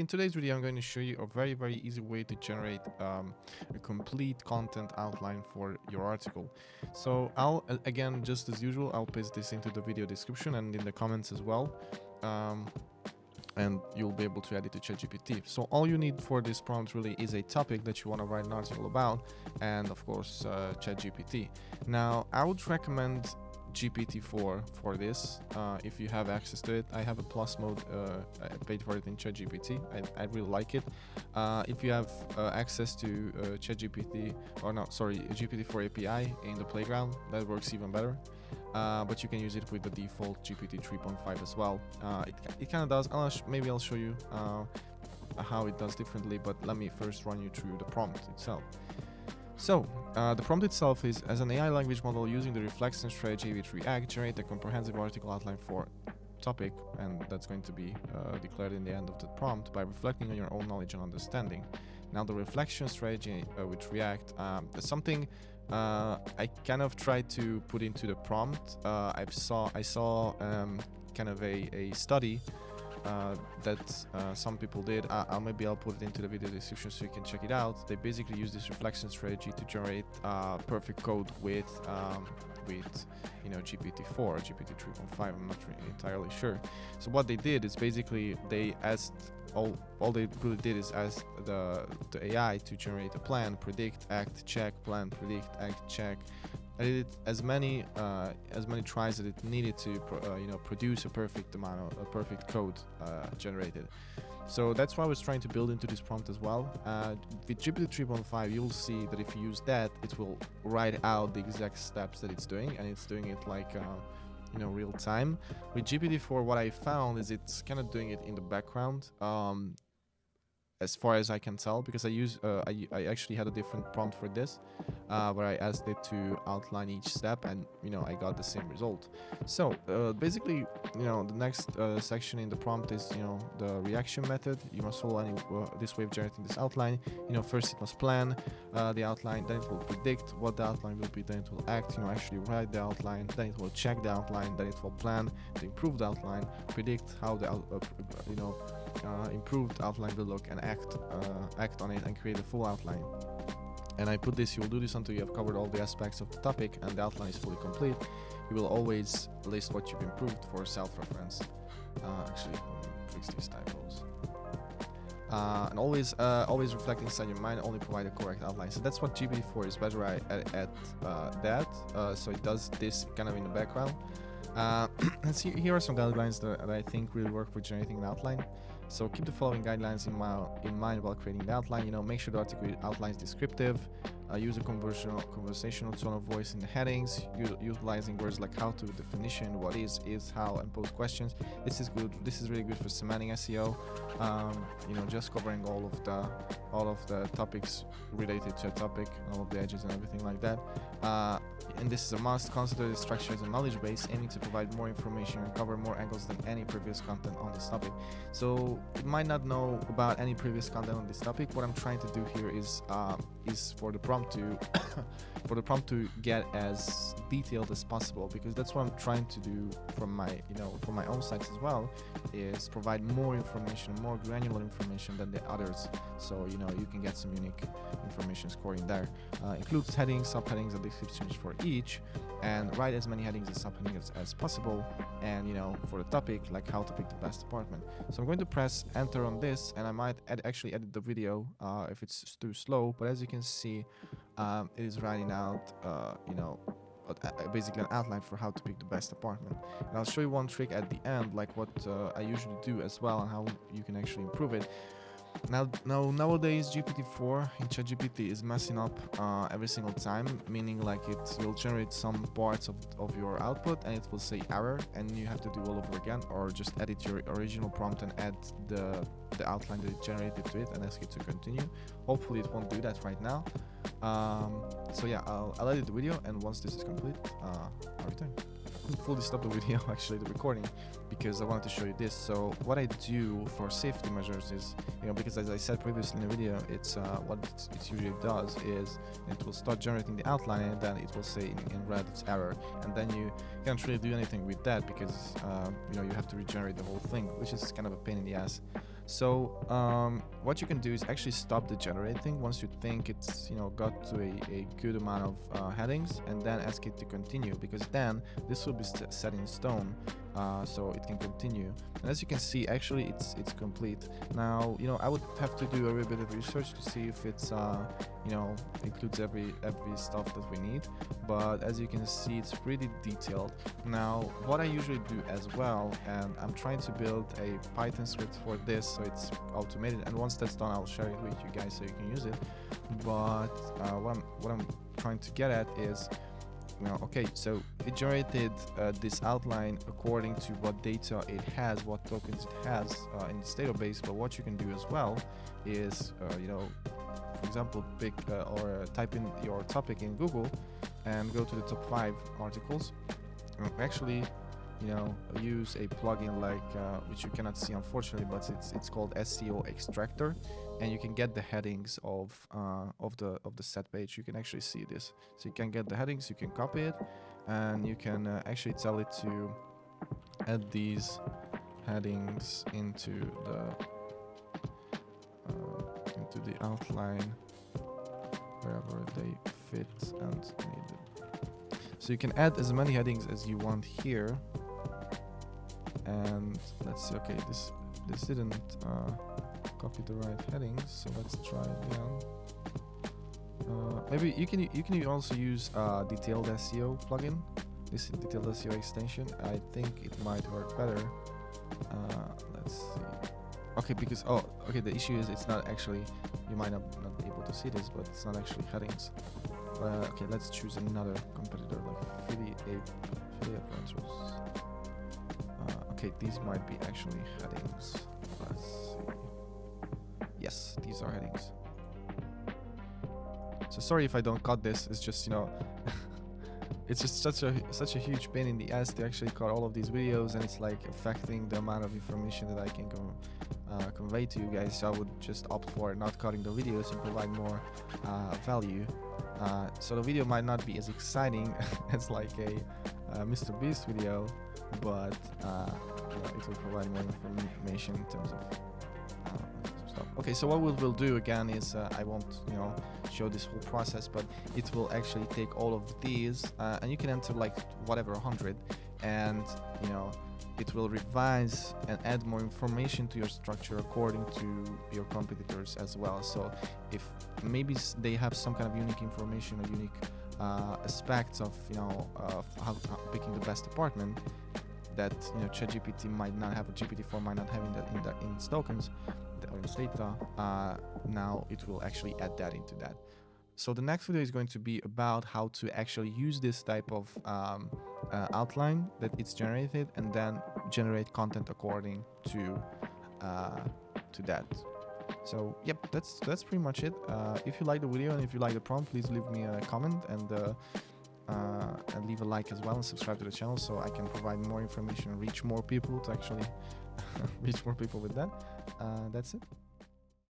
In today's video, I'm going to show you a very easy way to generate a complete content outline for your article. So again, just as usual, I'll paste this into the video description and in the comments as well. And you'll be able to add it to ChatGPT. So all you need for this prompt really is a topic that you want to write an article about, and of course ChatGPT. Now I would recommend GPT-4 for this if you have access to it. I have a plus mode, I paid for it in ChatGPT. I really like it. If you have access to ChatGPT, or no, sorry, GPT-4 API in the playground, that works even better. But you can use it with the default GPT 3.5 as well. It kind of does. Maybe I'll show you how it does differently, but let me first run you through the prompt itself. So, the prompt itself is, as an AI language model using the Reflexion strategy with React, generate a comprehensive article outline for topic, and that's going to be declared in the end of the prompt by reflecting on your own knowledge and understanding. Now, the Reflexion strategy with React is something I kind of tried to put into the prompt. I saw kind of a study that some people did. Maybe I'll put it into the video description so you can check it out. They basically use this reflection strategy to generate perfect code with GPT-4 or GPT 3.5. I'm not really entirely sure. So what they did is basically they asked all they really did is ask the AI to generate a plan, predict, act, check, plan, predict, act, check. I did as many tries that it needed to produce a perfect code generated. So that's why I was trying to build into this prompt as well. With GPT 3.5, you'll see that if you use that, it will write out the exact steps that it's doing, and it's doing it like real time. With GPT-4, what I found is it's kind of doing it in the background, as far as I can tell, because I actually had a different prompt for this, where I asked it to outline each step, and I got the same result. So basically, the next section in the prompt is the reaction method. You must follow this way of generating this outline. First it must plan the outline, then it will predict what the outline will be, then it will act, actually write the outline, then it will check the outline, then it will plan to improve the outline, predict how the improved outline will look, and act on it and create a full outline. And I put this, you will do this until you have covered all the aspects of the topic and the outline is fully complete. You will always list what you've improved for self-reference. Actually, fix these typos. And always reflect inside your mind, only provide a correct outline. So that's what GPT-4 is better at that. So it does this kind of in the background. And see, here are some guidelines that I think really work for generating an outline. So keep the following guidelines in mind while creating the outline. Make sure the article outline is descriptive. Use a conversational tone of voice in the headings, utilizing words like how to, definition, what is, how, and pose questions. This is good. This is really good for semantic SEO. Just covering all of the topics related to a topic, all of the edges and everything like that. And this is a must. Consider the structure as a knowledge base, aiming to provide more information and cover more angles than any previous content on this topic. So you might not know about any previous content on this topic. What I'm trying to do here is for the prompt to get as detailed as possible, because that's what I'm trying to do from my own sites as well, is provide more information, more granular information than the others. So you can get some unique information scoring there. Includes headings, subheadings, and descriptions for each, and write as many headings and subheadings as possible. And for the topic, like how to pick the best department. So I'm going to press enter on this, and I might actually edit the video if it's too slow. But as you can see, it is writing out basically an outline for how to pick the best apartment. And I'll show you one trick at the end, like what I usually do as well, and how you can actually improve it. Now nowadays GPT-4 in ChatGPT is messing up every single time, meaning like it will generate some parts of your output and it will say error, and you have to do all over again, or just edit your original prompt and add the outline that it generated to it and ask it to continue. Hopefully it won't do that right now. So yeah, I'll edit the video, and once this is complete, I'll return. Fully stop the video, actually the recording, because I wanted to show you this. So what I do for safety measures is, because as I said previously in the video, it's what it usually does is it will start generating the outline, and then it will say in red it's error, and then you can't really do anything with that, because you have to regenerate the whole thing, which is kind of a pain in the ass. So what you can do is actually stop the generating once you think it's got to a good amount of headings, and then ask it to continue, because then this will be set in stone, so it can continue. And as you can see, actually it's complete. Now I would have to do a little bit of research to see if it's includes every stuff that we need, but as you can see, it's pretty detailed. Now what I usually do as well, and I'm trying to build a Python script for this so it's automated, and once that's done I'll share it with you guys so you can use it. But what I'm trying to get at is, okay, so it generated this outline according to what data it has, what tokens it has in this database. But what you can do as well is, for example, pick or type in your topic in Google and go to the top 5 articles. Actually, use a plugin like which you cannot see unfortunately, but it's called SEO Extractor, and you can get the headings of the set page. You can actually see this, so you can get the headings, you can copy it, and you can actually tell it to add these headings into the outline wherever they fit and needed. So you can add as many headings as you want here. And let's see, okay, this didn't copy the right headings, so let's try again. Maybe you can also use detailed SEO plugin, this detailed SEO extension. I think it might work better. Let's see. Okay, because the issue is it's not actually, you might not be able to see this, but it's not actually headings. Okay, let's choose another competitor like affiliate rentals. Okay, these might be actually headings. Let's see. Yes, these are headings. So sorry if I don't cut this. It's just it's just such a huge pain in the ass to actually cut all of these videos, and it's like affecting the amount of information that I can convey to you guys. So I would just opt for not cutting the videos and provide more value. So the video might not be as exciting as like a Mr. Beast video, but it will provide more information in terms of stuff. Okay, so what we'll do again is I won't show this whole process, but it will actually take all of these and you can enter like whatever 100, and it will revise and add more information to your structure according to your competitors as well. So if maybe they have some kind of unique information or unique aspects of how picking the best apartment that ChatGPT might not have, a GPT-4 might not have in its tokens or in its data, now it will actually add that into that. So the next video is going to be about how to actually use this type of outline that it's generated, and then generate content according to that. So yep, that's pretty much it. If you like the video and if you like the prompt, please leave me a comment and leave a like as well, and subscribe to the channel so I can provide more information and reach more people to actually reach more people with that. That's it.